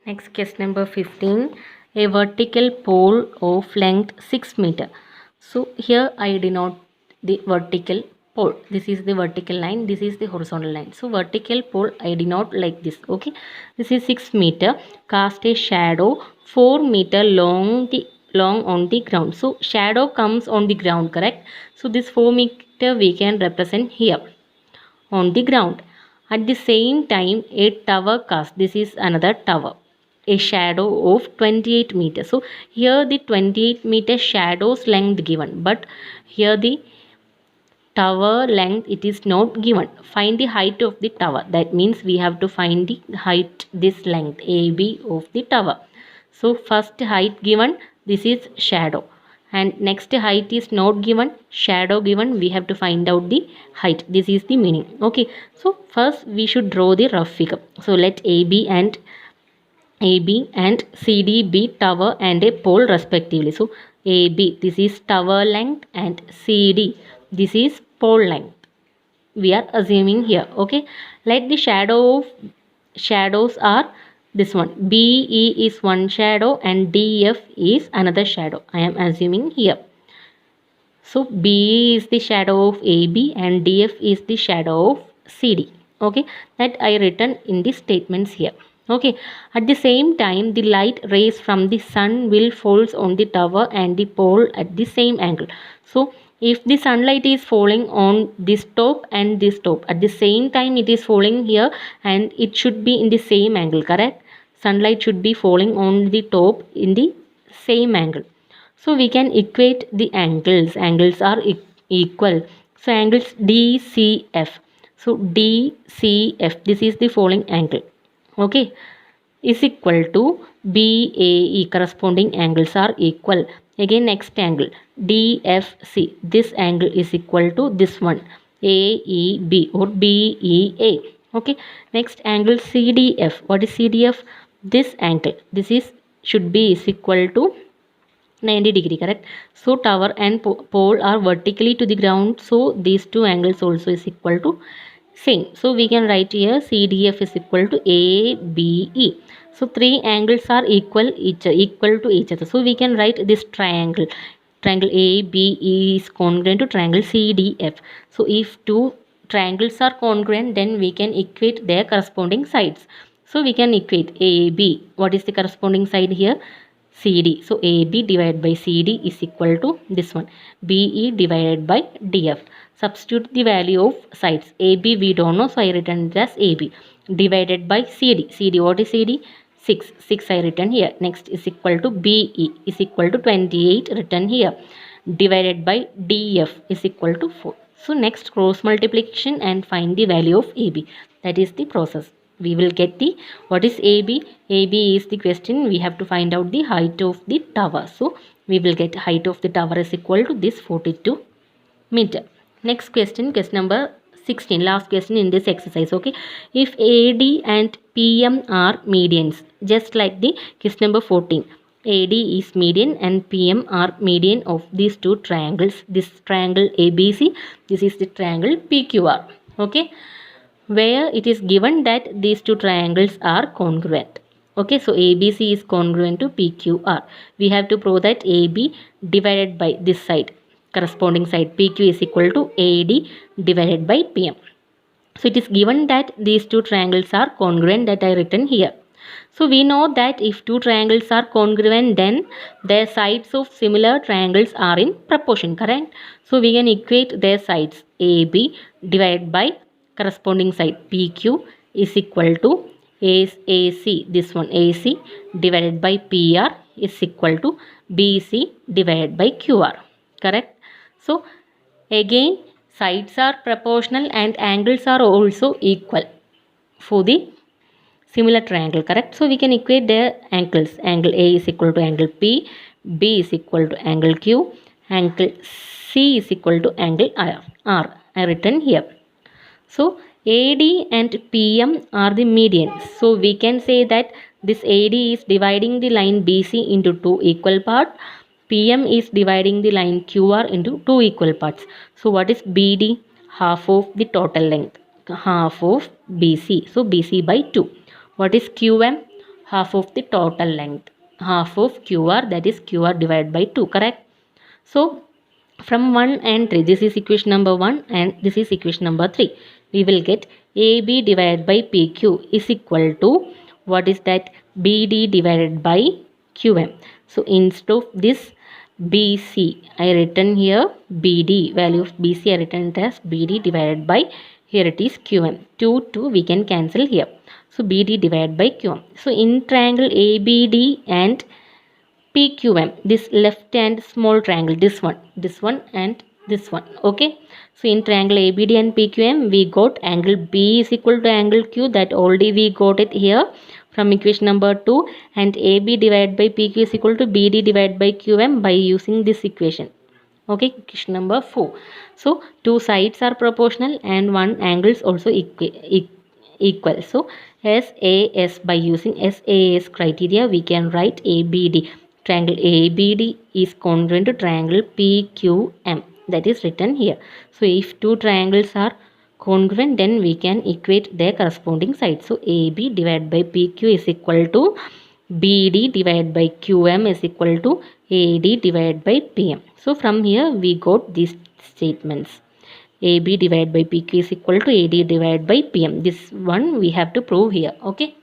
Next question number 15. A vertical pole of length 6 meter. So here I denote the vertical pole. This is the vertical line. This is the horizontal line. So vertical pole I denote like this. Okay. This is 6 meter. Cast a shadow 4 meter long on the ground. So shadow comes on the ground, correct? So this 4 meter we can represent here on the ground. At the same time, a tower cast. This is another tower. A shadow of 28 meters. So here the 28 meter shadows length given, but here the tower length it is not given. Find the height of the tower. That means we have to find the height, this length AB of the tower. So first height given, this is shadow, and next height is not given, shadow given. We have to find out the height. This is the meaning. Okay, so first we should draw the rough figure. So let AB and CD be tower and a pole respectively. So AB, this is tower length, and CD, this is pole length. We are assuming here. Okay, let the shadows are this one. BE is one shadow and DF is another shadow. I am assuming here. So BE is the shadow of AB and DF is the shadow of CD. Okay, that I written in the statements here. Okay, at the same time the light rays from the sun will falls on the tower and the pole at the same angle. So if the sunlight is falling on this top and this top at the same time, it is falling here and it should be in the same angle, correct? Sunlight should be falling on the top in the same angle. So we can equate the angles. Angles are equal. So angles DCF. So DCF, this is the falling angle. Okay, is equal to BAE. Corresponding angles are equal. Again next angle DFC. This angle is equal to this one AEB or BEA. Okay, next angle CDF. What is CDF? This angle. This is should be is equal to 90 degree, correct? So tower and pole are vertically to the ground, so these two angles also is equal to same. So we can write here CDF is equal to ABE. So three angles are equal to each other. So we can write this triangle. Triangle ABE is congruent to triangle CDF. So if two triangles are congruent, then we can equate their corresponding sides. So we can equate AB. What is the corresponding side here? CD. So AB divided by CD is equal to this one. BE divided by DF. Substitute the value of sides. AB we don't know, so I written it as AB. Divided by CD. CD, what is CD? 6. 6 I written here. Next is equal to BE is equal to 28 written here. Divided by DF is equal to 4. So next cross multiplication and find the value of AB. That is the process. We will get the what is AB. AB is the question. We have to find out the height of the tower. So we will get height of the tower is equal to this 42 meter. Next question, question number 16, last question in this exercise. Okay, if AD and PM are medians, just like the question number 14, AD is median and PM are median of these two triangles. This triangle ABC, this is the triangle PQR. Okay, where it is given that these two triangles are congruent. Okay, so ABC is congruent to PQR. We have to prove that AB divided by this side, corresponding side PQ is equal to AD divided by PM. So it is given that these two triangles are congruent, that I written here. So we know that if two triangles are congruent, then their sides of similar triangles are in proportion, correct? So we can equate their sides. AB divided by corresponding side PQ is equal to AC, this one AC divided by PR is equal to BC divided by QR, correct? So again sides are proportional and angles are also equal for the similar triangle, correct? So we can equate their angles. Angle A is equal to angle P, B is equal to angle Q, angle C is equal to angle R. I written here. So AD and PM are the medians. So we can say that this AD is dividing the line BC into two equal parts. PM is dividing the line QR into two equal parts. So what is BD? Half of the total length. Half of BC. So BC by 2. What is QM? half of the total length, half of QR, that is QR divided by 2, correct? So from 1 and 3, this is equation number 1 and this is equation number 3. We will get AB divided by PQ is equal to, what is that, BD divided by QM. So instead of this BC, I written here BD, value of BC I written it as BD divided by, here it is QM. 2 we can cancel here. So BD divided by QM. So in triangle ABD and PQM, this left hand small triangle, this one and this one, okay? So in triangle ABD and PQM, we got angle B is equal to angle Q, that already we got it here from equation number 2, and AB divided by PQ is equal to BD divided by QM by using this equation, okay? Equation number 4. So two sides are proportional and one angle is also equal. So SAS, by using SAS criteria, we can write ABD. Triangle ABD is congruent to triangle PQM, that is written here. So if two triangles are congruent, then we can equate their corresponding sides. So AB divided by PQ is equal to BD divided by QM is equal to AD divided by PM. So from here we got these statements. AB divided by PQ is equal to AD divided by PM. This one we have to prove here, okay?